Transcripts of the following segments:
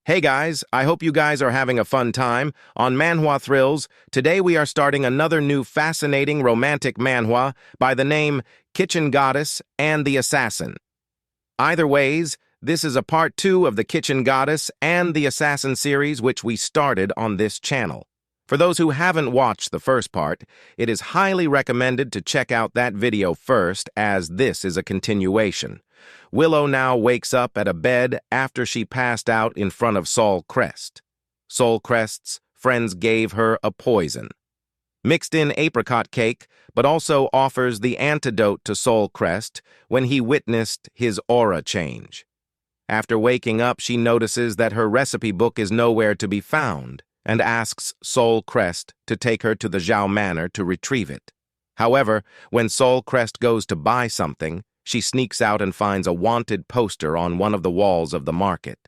Hey guys, I hope you guys are having a fun time. On Manhwa Thrills, today we are starting another new fascinating romantic manhwa by the name Kitchen Goddess and the Assassin. Either ways, this is a part 2 of the Kitchen Goddess and the Assassin series which we started on this channel. For those who haven't watched the first part, it is highly recommended to check out that video first as this is a continuation. Willow now wakes up at a bed after she passed out in front of Sol Crest. Sol Crest's friends gave her a poison. Mixed in apricot cake, but also offers the antidote to Sol Crest when he witnessed his aura change. After waking up, she notices that her recipe book is nowhere to be found and asks Sol Crest to take her to the Zhao Manor to retrieve it. However, when Sol Crest goes to buy something, she sneaks out and finds a wanted poster on one of the walls of the market.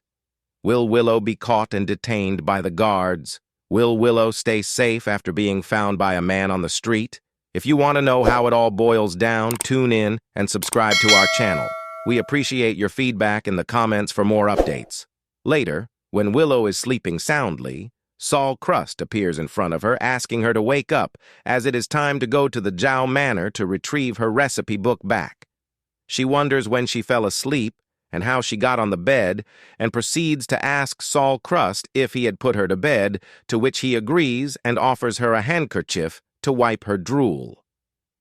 Will Willow be caught and detained by the guards? Will Willow stay safe after being found by a man on the street? If you want to know how it all boils down, tune in and subscribe to our channel. We appreciate your feedback in the comments for more updates. Later, when Willow is sleeping soundly, Sol Crest appears in front of her, asking her to wake up, as it is time to go to the Zhao Manor to retrieve her recipe book back. She wonders when she fell asleep and how she got on the bed, and proceeds to ask Sol Crest if he had put her to bed, to which he agrees and offers her a handkerchief to wipe her drool.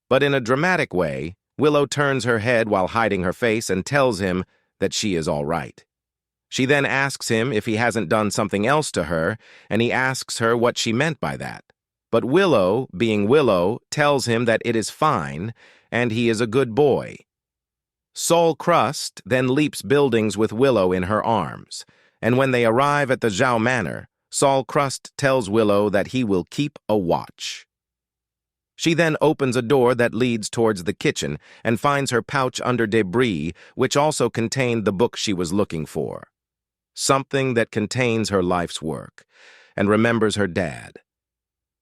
But in a dramatic way, Willow turns her head while hiding her face and tells him that she is all right. She then asks him if he hasn't done something else to her, and he asks her what she meant by that. But Willow, being Willow, tells him that it is fine, and he is a good boy. Sol Crest then leaps buildings with Willow in her arms, and when they arrive at the Zhao Manor, Sol Crest tells Willow that he will keep a watch. She then opens a door that leads towards the kitchen and finds her pouch under debris, which also contained the book she was looking for. Something that contains her life's work, and remembers her dad.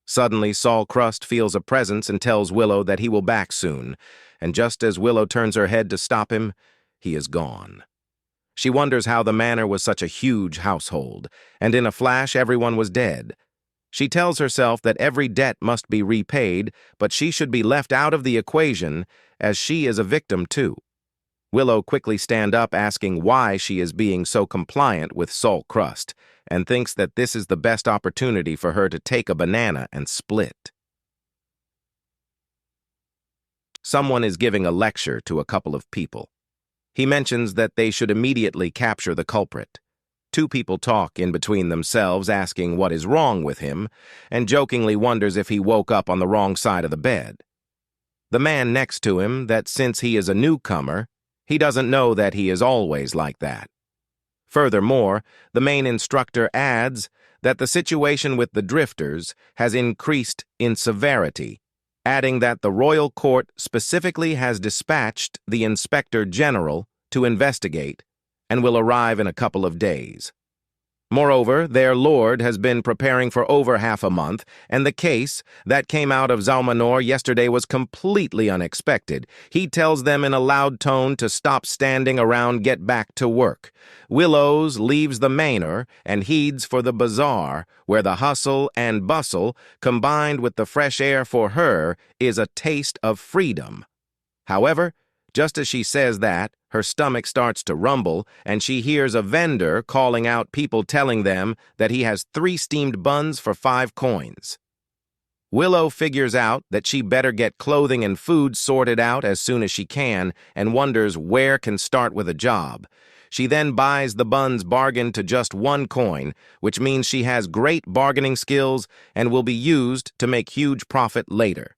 Suddenly, Sol Crest feels a presence and tells Willow that he will back soon, and just as Willow turns her head to stop him, he is gone. She wonders how the manor was such a huge household, and in a flash everyone was dead. She tells herself that every debt must be repaid, but she should be left out of the equation, as she is a victim too. Willow quickly stands up asking why she is being so compliant with Sol Crest, and thinks that this is the best opportunity for her to take a banana and split. Someone is giving a lecture to a couple of people. He mentions that they should immediately capture the culprit. Two people talk in between themselves, asking what is wrong with him, and jokingly wonders if he woke up on the wrong side of the bed. The man next to him, that since he is a newcomer, he doesn't know that he is always like that. Furthermore, the main instructor adds that the situation with the drifters has increased in severity, adding that the royal court specifically has dispatched the inspector general to investigate and will arrive in a couple of days. Moreover, their lord has been preparing for over half a month, and the case that came out of Zhao Manor yesterday was completely unexpected. He tells them in a loud tone to stop standing around, get back to work. Willows leaves the manor and heads for the bazaar, where the hustle and bustle, combined with the fresh air for her, is a taste of freedom. However, just as she says that, her stomach starts to rumble, and she hears a vendor calling out people, telling them that he has 3 steamed buns for 5 coins. Willow figures out that she better get clothing and food sorted out as soon as she can, and wonders where can start with a job. She then buys the buns bargained to just 1 coin, which means she has great bargaining skills and will be used to make huge profit later.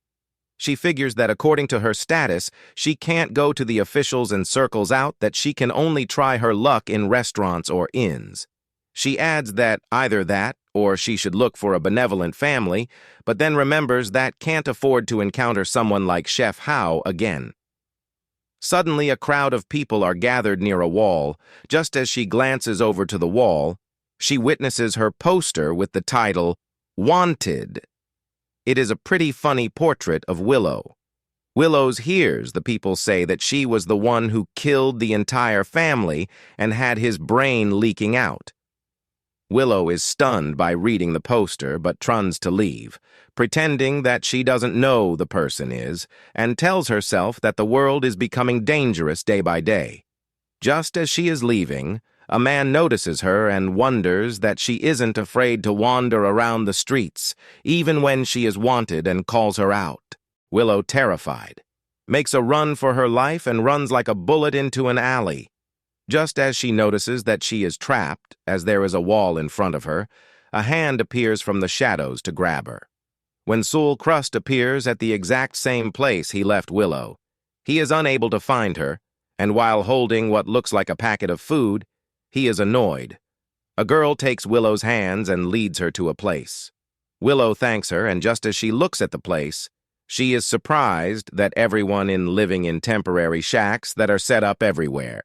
She figures that according to her status, she can't go to the officials and circles out, that she can only try her luck in restaurants or inns. She adds that either that or she should look for a benevolent family, but then remembers that can't afford to encounter someone like Chef Hao again. Suddenly, a crowd of people are gathered near a wall. Just as she glances over to the wall, she witnesses her poster with the title, "Wanted." It is a pretty funny portrait of Willow. Willows hears the people say that she was the one who killed the entire family and had his brain leaking out. Willow is stunned by reading the poster but truns to leave, pretending that she doesn't know the person is, and tells herself that the world is becoming dangerous day by day. Just as she is leaving, a man notices her and wonders that she isn't afraid to wander around the streets, even when she is wanted, and calls her out. Willow, terrified, makes a run for her life and runs like a bullet into an alley. Just as she notices that she is trapped, as there is a wall in front of her, a hand appears from the shadows to grab her. When Sul Crust appears at the exact same place he left Willow, he is unable to find her, and while holding what looks like a packet of food, he is annoyed. A girl takes Willow's hands and leads her to a place. Willow thanks her, and just as she looks at the place, she is surprised that everyone living in temporary shacks that are set up everywhere.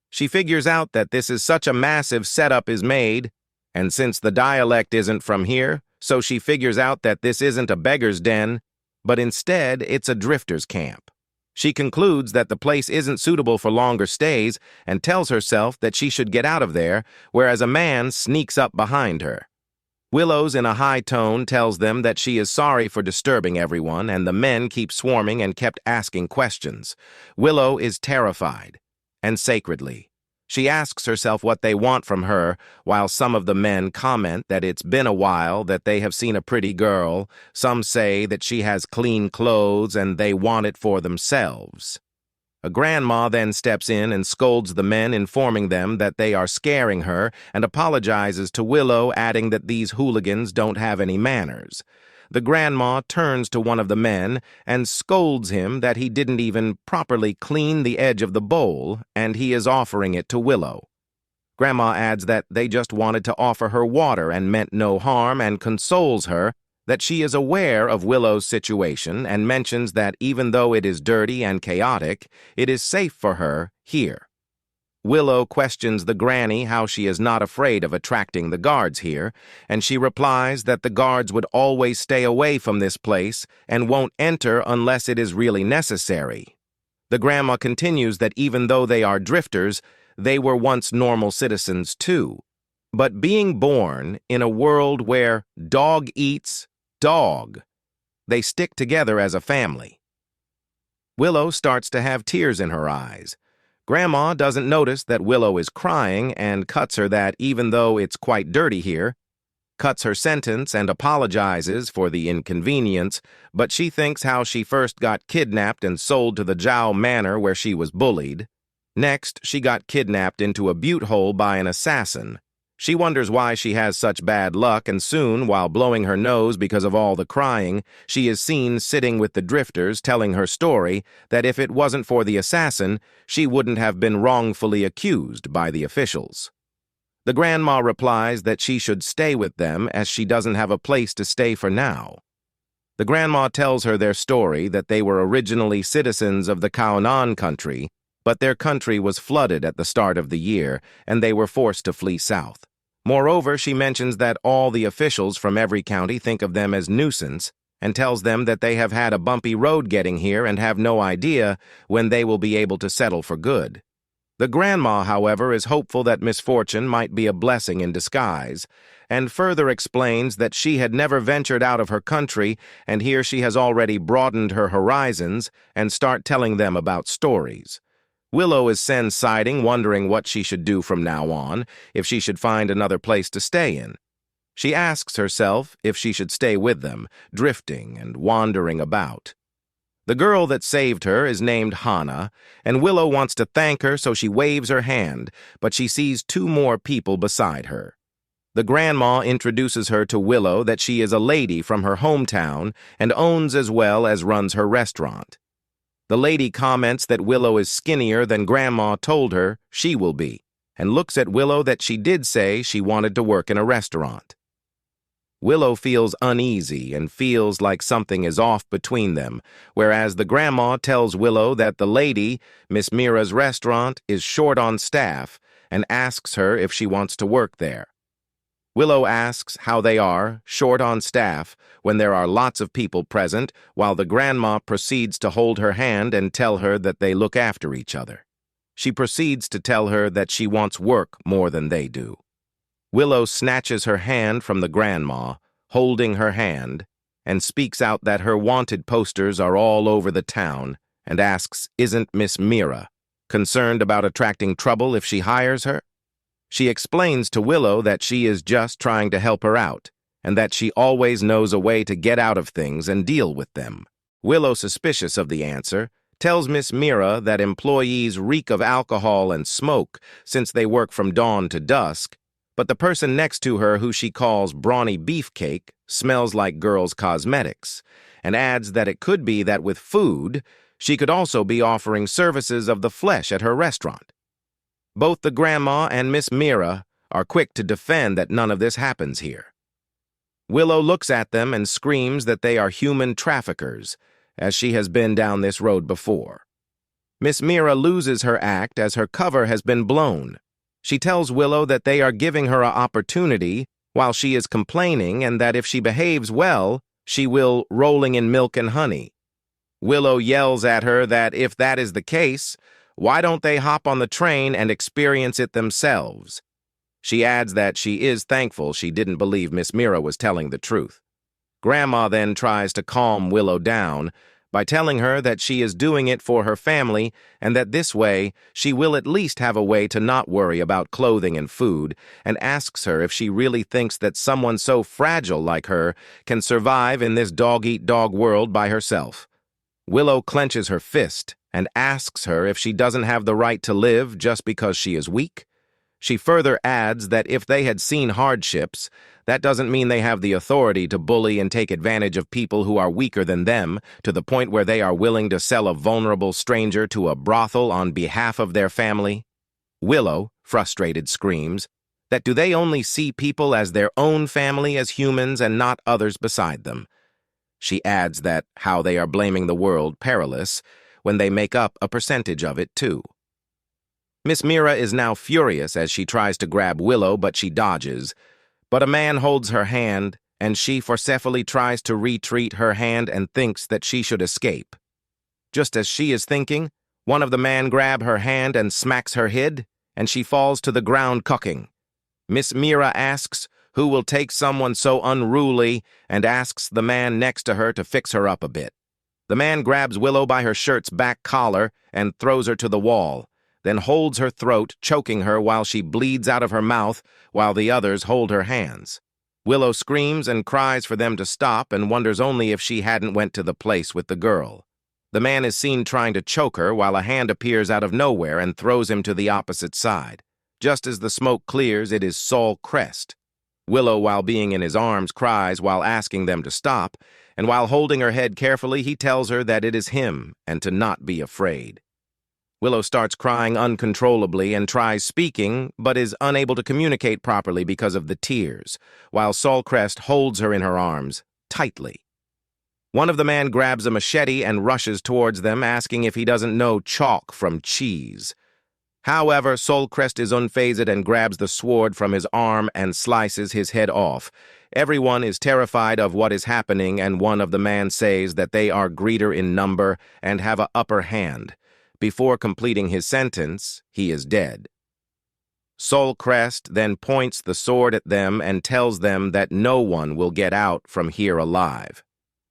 She figures out that this is such a massive setup is made, and since the dialect isn't from here, so she figures out that this isn't a beggar's den, but instead it's a drifter's camp. She concludes that the place isn't suitable for longer stays and tells herself that she should get out of there, whereas a man sneaks up behind her. Willow's in a high tone tells them that she is sorry for disturbing everyone, and the men keep swarming and kept asking questions. Willow is terrified. And sacredly, she asks herself what they want from her, while some of the men comment that it's been a while that they have seen a pretty girl. Some say that she has clean clothes and they want it for themselves. A grandma then steps in and scolds the men, informing them that they are scaring her, and apologizes to Willow, adding that these hooligans don't have any manners. The grandma turns to one of the men and scolds him that he didn't even properly clean the edge of the bowl, and he is offering it to Willow. Grandma adds that they just wanted to offer her water and meant no harm, and consoles her that she is aware of Willow's situation, and mentions that even though it is dirty and chaotic, it is safe for her here. Willow questions the granny how she is not afraid of attracting the guards here, and she replies that the guards would always stay away from this place and won't enter unless it is really necessary. The grandma continues that even though they are drifters, they were once normal citizens too. But being born in a world where dog eats dog, they stick together as a family. Willow starts to have tears in her eyes. Grandma doesn't notice that Willow is crying and cuts her that even though it's quite dirty here, cuts her sentence and apologizes for the inconvenience, but she thinks how she first got kidnapped and sold to the Zhao Manor where she was bullied. Next, she got kidnapped into a butte hole by an assassin. She wonders why she has such bad luck, and soon, while blowing her nose because of all the crying, she is seen sitting with the drifters telling her story that if it wasn't for the assassin, she wouldn't have been wrongfully accused by the officials. The grandma replies that she should stay with them as she doesn't have a place to stay for now. The grandma tells her their story, that they were originally citizens of the Kaonan country, but their country was flooded at the start of the year, and they were forced to flee south. Moreover, she mentions that all the officials from every county think of them as nuisance, and tells them that they have had a bumpy road getting here and have no idea when they will be able to settle for good. The grandma, however, is hopeful that misfortune might be a blessing in disguise, and further explains that she had never ventured out of her country, and here she has already broadened her horizons and start telling them about stories. Willow is then sighing, wondering what she should do from now on, if she should find another place to stay in. She asks herself if she should stay with them, drifting and wandering about. The girl that saved her is named Hana, and Willow wants to thank her, so she waves her hand, but she sees two more people beside her. The grandma introduces her to Willow that she is a lady from her hometown and owns as well as runs her restaurant. The lady comments that Willow is skinnier than Grandma told her she will be, and looks at Willow that she did say she wanted to work in a restaurant. Willow feels uneasy and feels like something is off between them, whereas the grandma tells Willow that the lady, Miss Mira's restaurant, is short on staff and asks her if she wants to work there. Willow asks how they are, short on staff, when there are lots of people present, while the grandma proceeds to hold her hand and tell her that they look after each other. She proceeds to tell her that she wants work more than they do. Willow snatches her hand from the grandma, holding her hand, and speaks out that her wanted posters are all over the town, and asks, isn't Miss Mira concerned about attracting trouble if she hires her? She explains to Willow that she is just trying to help her out, and that she always knows a way to get out of things and deal with them. Willow, suspicious of the answer, tells Miss Mira that employees reek of alcohol and smoke since they work from dawn to dusk, but the person next to her, who she calls Brawny Beefcake, smells like girls' cosmetics, and adds that it could be that with food, she could also be offering services of the flesh at her restaurant. Both the grandma and Miss Mira are quick to defend that none of this happens here. Willow looks at them and screams that they are human traffickers, as she has been down this road before. Miss Mira loses her act as her cover has been blown. She tells Willow that they are giving her an opportunity while she is complaining, and that if she behaves well, she will rolling in milk and honey. Willow yells at her that if that is the case, why don't they hop on the train and experience it themselves? She adds that she is thankful she didn't believe Miss Mira was telling the truth. Grandma then tries to calm Willow down by telling her that she is doing it for her family and that this way she will at least have a way to not worry about clothing and food, and asks her if she really thinks that someone so fragile like her can survive in this dog-eat-dog world by herself. Willow clenches her fist and asks her if she doesn't have the right to live just because she is weak. She further adds that if they had seen hardships, that doesn't mean they have the authority to bully and take advantage of people who are weaker than them to the point where they are willing to sell a vulnerable stranger to a brothel on behalf of their family. Willow, frustrated, screams that do they only see people as their own family as humans and not others beside them. She adds that how they are blaming the world perilous when they make up a percentage of it too. Miss Mira is now furious as she tries to grab Willow, but she dodges. But a man holds her hand, and she forcefully tries to retreat her hand and thinks that she should escape. Just as she is thinking, one of the men grabs her hand and smacks her head, and she falls to the ground cucking. Miss Mira asks who will take someone so unruly and asks the man next to her to fix her up a bit. The man grabs Willow by her shirt's back collar and throws her to the wall, then holds her throat, choking her while she bleeds out of her mouth while the others hold her hands. Willow screams and cries for them to stop and wonders only if she hadn't went to the place with the girl. The man is seen trying to choke her while a hand appears out of nowhere and throws him to the opposite side. Just as the smoke clears, it is Saul Crest. Willow, while being in his arms, cries while asking them to stop, and while holding her head carefully, he tells her that it is him and to not be afraid. Willow starts crying uncontrollably and tries speaking, but is unable to communicate properly because of the tears, while Saul Crest holds her in her arms, tightly. One of the men grabs a machete and rushes towards them, asking if he doesn't know chalk from cheese. However, Saul Crest is unfazed and grabs the sword from his arm and slices his head off. Everyone is terrified of what is happening, and one of the men says that they are greater in number and have an upper hand. Before completing his sentence, he is dead. Saul Crest then points the sword at them and tells them that no one will get out from here alive.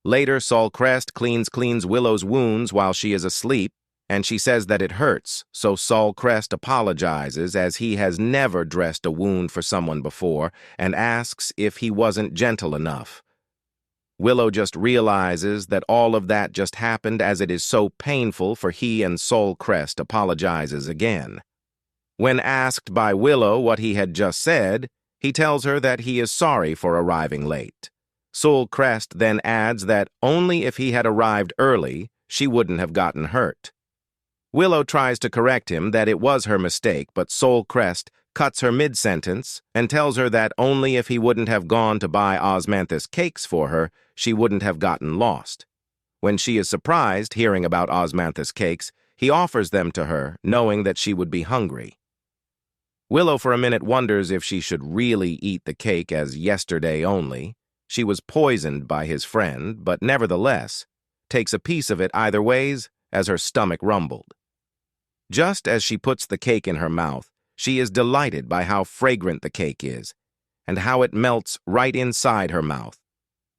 Later, Saul Crest cleans Willow's wounds while she is asleep, and she says that it hurts, so Saul Crest apologizes as he has never dressed a wound for someone before and asks if he wasn't gentle enough. Willow just realizes that all of that just happened as it is so painful for he, and Saul Crest apologizes again. When asked by Willow what he had just said, he tells her that he is sorry for arriving late. Saul Crest then adds that only if he had arrived early, she wouldn't have gotten hurt. Willow tries to correct him that it was her mistake, but Saul Crest cuts her mid-sentence and tells her that only if he wouldn't have gone to buy osmanthus cakes for her, she wouldn't have gotten lost. When she is surprised hearing about osmanthus cakes, he offers them to her, knowing that she would be hungry. Willow for a minute wonders if she should really eat the cake as yesterday only. She was poisoned by his friend, but nevertheless takes a piece of it either ways as her stomach rumbled. Just as she puts the cake in her mouth, she is delighted by how fragrant the cake is, and how it melts right inside her mouth.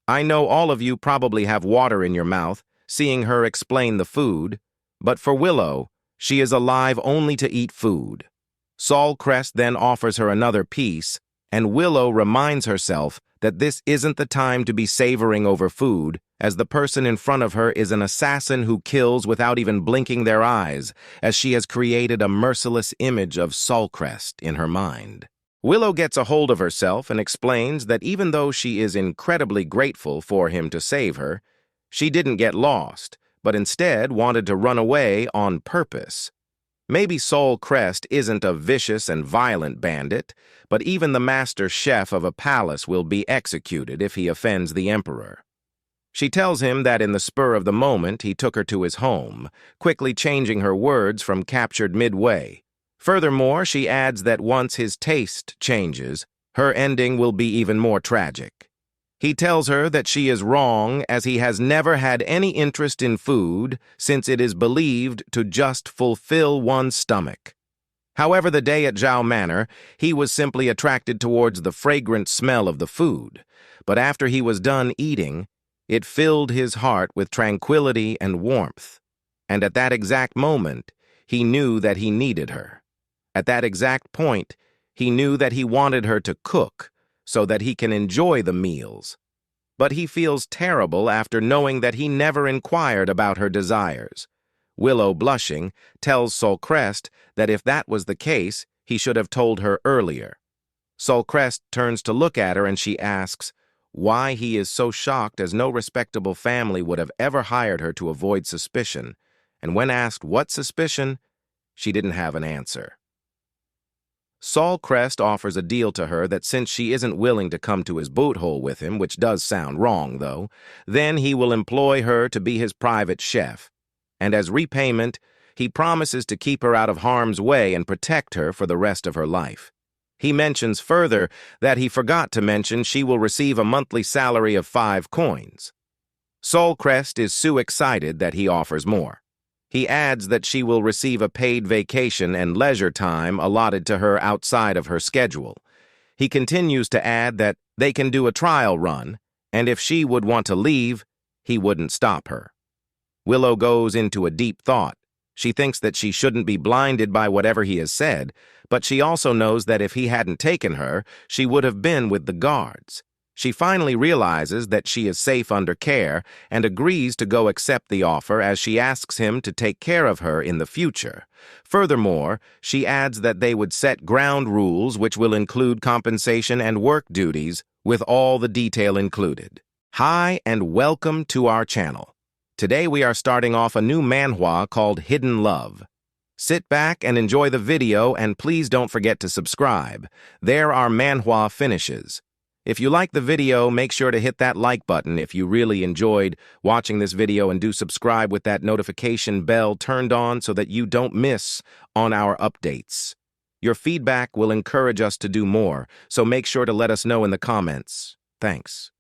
I know all of you probably have water in your mouth, seeing her explain the food, but for Willow, she is alive only to eat food. Sol Crest then offers her another piece, and Willow reminds herself that this isn't the time to be savoring over food, as the person in front of her is an assassin who kills without even blinking their eyes, as she has created a merciless image of Sol Crest in her mind. Willow gets a hold of herself and explains that even though she is incredibly grateful for him to save her, she didn't get lost, but instead wanted to run away on purpose. Maybe Sol Crest isn't a vicious and violent bandit, but even the master chef of a palace will be executed if he offends the emperor. She tells him that in the spur of the moment he took her to his home, quickly changing her words from captured midway. Furthermore, she adds that once his taste changes, her ending will be even more tragic. He tells her that she is wrong, as he has never had any interest in food since it is believed to just fulfill one's stomach. However, the day at Zhao Manor, he was simply attracted towards the fragrant smell of the food, but after he was done eating, it filled his heart with tranquility and warmth. And at that exact moment, he knew that he needed her. At that exact point, he knew that he wanted her to cook so that he can enjoy the meals. But he feels terrible after knowing that he never inquired about her desires. Willow, blushing, tells Sol Crest that if that was the case, he should have told her earlier. Sol Crest turns to look at her and she asks why he is so shocked, as no respectable family would have ever hired her to avoid suspicion, and when asked what suspicion, she didn't have an answer. Sol Crest offers a deal to her that since she isn't willing to come to his boot hole with him, which does sound wrong though, then he will employ her to be his private chef. And as repayment, he promises to keep her out of harm's way and protect her for the rest of her life. He mentions further that he forgot to mention she will receive a monthly salary of 5 coins. Sol Crest is so excited that he offers more. He adds that she will receive a paid vacation and leisure time allotted to her outside of her schedule. He continues to add that they can do a trial run, and if she would want to leave, he wouldn't stop her. Willow goes into a deep thought. She thinks that she shouldn't be blinded by whatever he has said, but she also knows that if he hadn't taken her, she would have been with the guards. She finally realizes that she is safe under care and agrees to go accept the offer, as she asks him to take care of her in the future. Furthermore, she adds that they would set ground rules which will include compensation and work duties, with all the detail included. Hi and welcome to our channel. Today we are starting off a new manhwa called Hidden Love. Sit back and enjoy the video, and please don't forget to subscribe. There are manhwa finishes. If you like the video, make sure to hit that like button if you really enjoyed watching this video, and do subscribe with that notification bell turned on so that you don't miss on our updates. Your feedback will encourage us to do more, so make sure to let us know in the comments. Thanks.